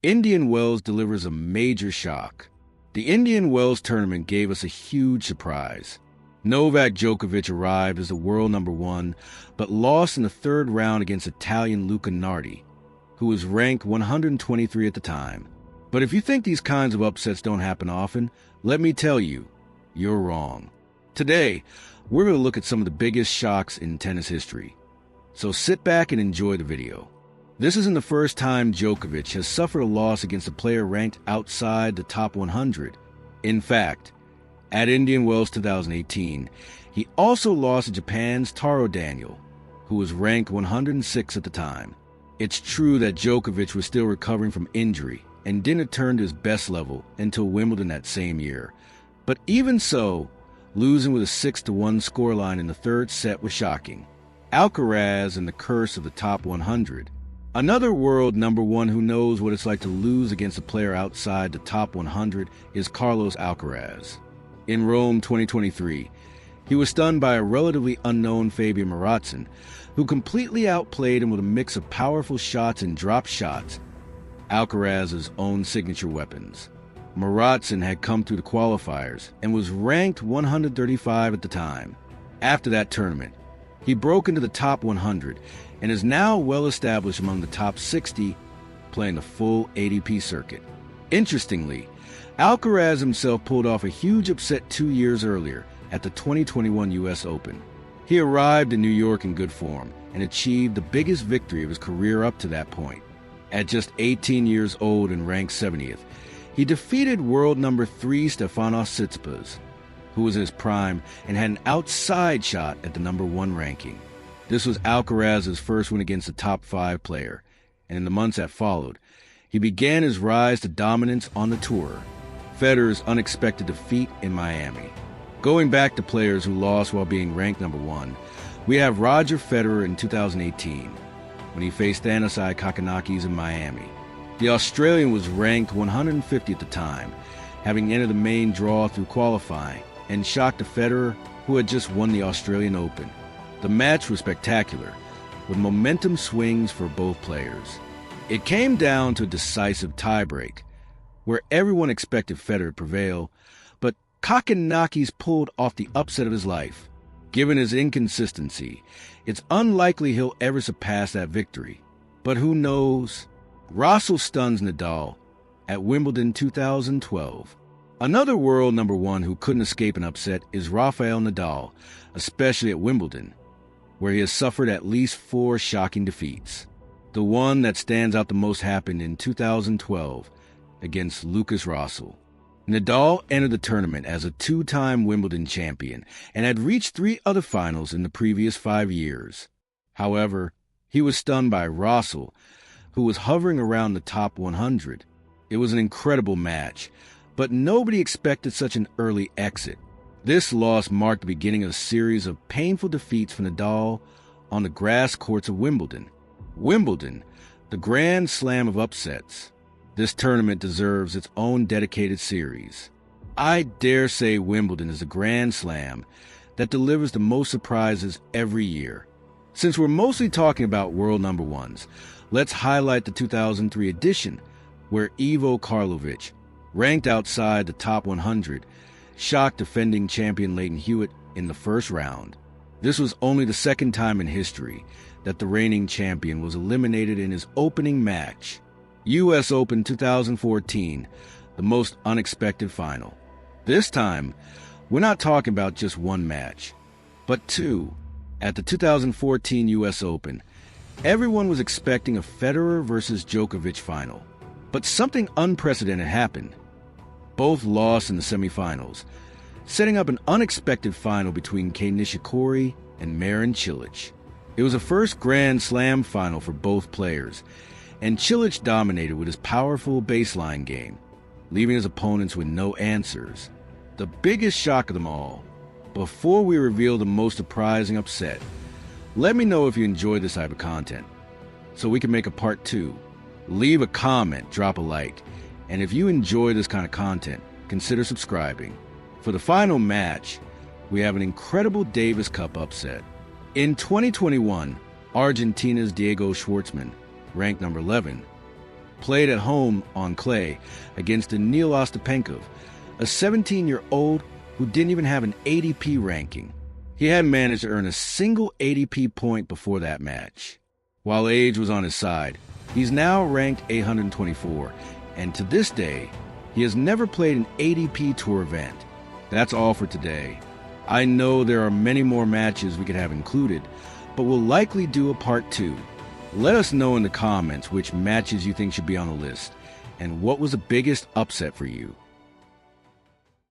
Indian Wells delivers a major shock. The Indian Wells tournament gave us a huge surprise. Novak Djokovic arrived as the world number one, but lost in the third round against Italian Luca Nardi, who was ranked 123 at the time. But if you think these kinds of upsets don't happen often, let me tell you, you're wrong. Today, we're going to look at some of the biggest shocks in tennis history. So sit back and enjoy the video. This isn't the first time Djokovic has suffered a loss against a player ranked outside the top 100. In fact, at Indian Wells 2018, he also lost to Japan's Taro Daniel, who was ranked 106 at the time. It's true that Djokovic was still recovering from injury and didn't return to his best level until Wimbledon that same year. But even so, losing with a 6-1 scoreline in the third set was shocking. Alcaraz and the curse of the top 100. Another world number one who knows what it's like to lose against a player outside the top 100 is Carlos Alcaraz. In Rome 2023, he was stunned by a relatively unknown Fabian Maratson, who completely outplayed him with a mix of powerful shots and drop shots, Alcaraz's own signature weapons. Maratson had come through the qualifiers and was ranked 135 at the time. After that tournament, he broke into the top 100 and is now well established among the top 60, playing the full ATP circuit. Interestingly, Alcaraz himself pulled off a huge upset 2 years earlier at the 2021 US Open. He arrived in New York in good form and achieved the biggest victory of his career up to that point. At just 18 years old and ranked 70th, he defeated world number 3 Stefanos Tsitsipas, who was in his prime and had an outside shot at the number 1 ranking. This was Alcaraz's first win against a top 5 player, and in the months that followed, he began his rise to dominance on the tour. Federer's unexpected defeat in Miami. Going back to players who lost while being ranked number 1, we have Roger Federer in 2018, when he faced Thanasi Kokkinakis in Miami. The Australian was ranked 150 at the time, having entered the main draw through qualifying, and shocked a Federer who had just won the Australian Open. The match was spectacular, with momentum swings for both players. It came down to a decisive tiebreak, where everyone expected Federer to prevail, but Kokkinakis pulled off the upset of his life. Given his inconsistency, it's unlikely he'll ever surpass that victory. But who knows? Rosol stuns Nadal at Wimbledon 2012. Another world number one who couldn't escape an upset is Rafael Nadal, especially at Wimbledon, where he has suffered at least 4 shocking defeats. The one that stands out the most happened in 2012 against Lucas Rosol. Nadal entered the tournament as a 2-time Wimbledon champion and had reached 3 other finals in the previous 5 years. However, he was stunned by Rosol, who was hovering around the top 100. It was an incredible match, but nobody expected such an early exit. This loss marked the beginning of a series of painful defeats for Nadal on the grass courts of Wimbledon. Wimbledon, the grand slam of upsets. This tournament deserves its own dedicated series. I dare say Wimbledon is a grand slam that delivers the most surprises every year. Since we're mostly talking about world number ones, let's highlight the 2003 edition, where Ivo Karlovic, ranked outside the top 100, shocked defending champion Lleyton Hewitt in the first round. This was only the second time in history that the reigning champion was eliminated in his opening match. US Open 2014, the most unexpected final. This time, we're not talking about just one match, but 2. At the 2014 US Open, everyone was expecting a Federer versus Djokovic final, but something unprecedented happened. Both lost in the semifinals, setting up an unexpected final between Kei Nishikori and Marin Cilic. It was a first Grand Slam final for both players, and Cilic dominated with his powerful baseline game, leaving his opponents with no answers. The biggest shock of them all, before we reveal the most surprising upset, let me know if you enjoy this type of content, so we can make a part 2. Leave a comment, drop a like, and if you enjoy this kind of content, consider subscribing. For the final match, we have an incredible Davis Cup upset. In 2021, Argentina's Diego Schwartzman, ranked number 11, played at home on clay against Emil Ostapenkov, a 17-year-old who didn't even have an ADP ranking. He hadn't managed to earn a single ADP point before that match. While age was on his side, he's now ranked 824, and to this day, he has never played an ADP Tour event. That's all for today. I know there are many more matches we could have included, but we'll likely do a part 2. Let us know in the comments which matches you think should be on the list, and what was the biggest upset for you.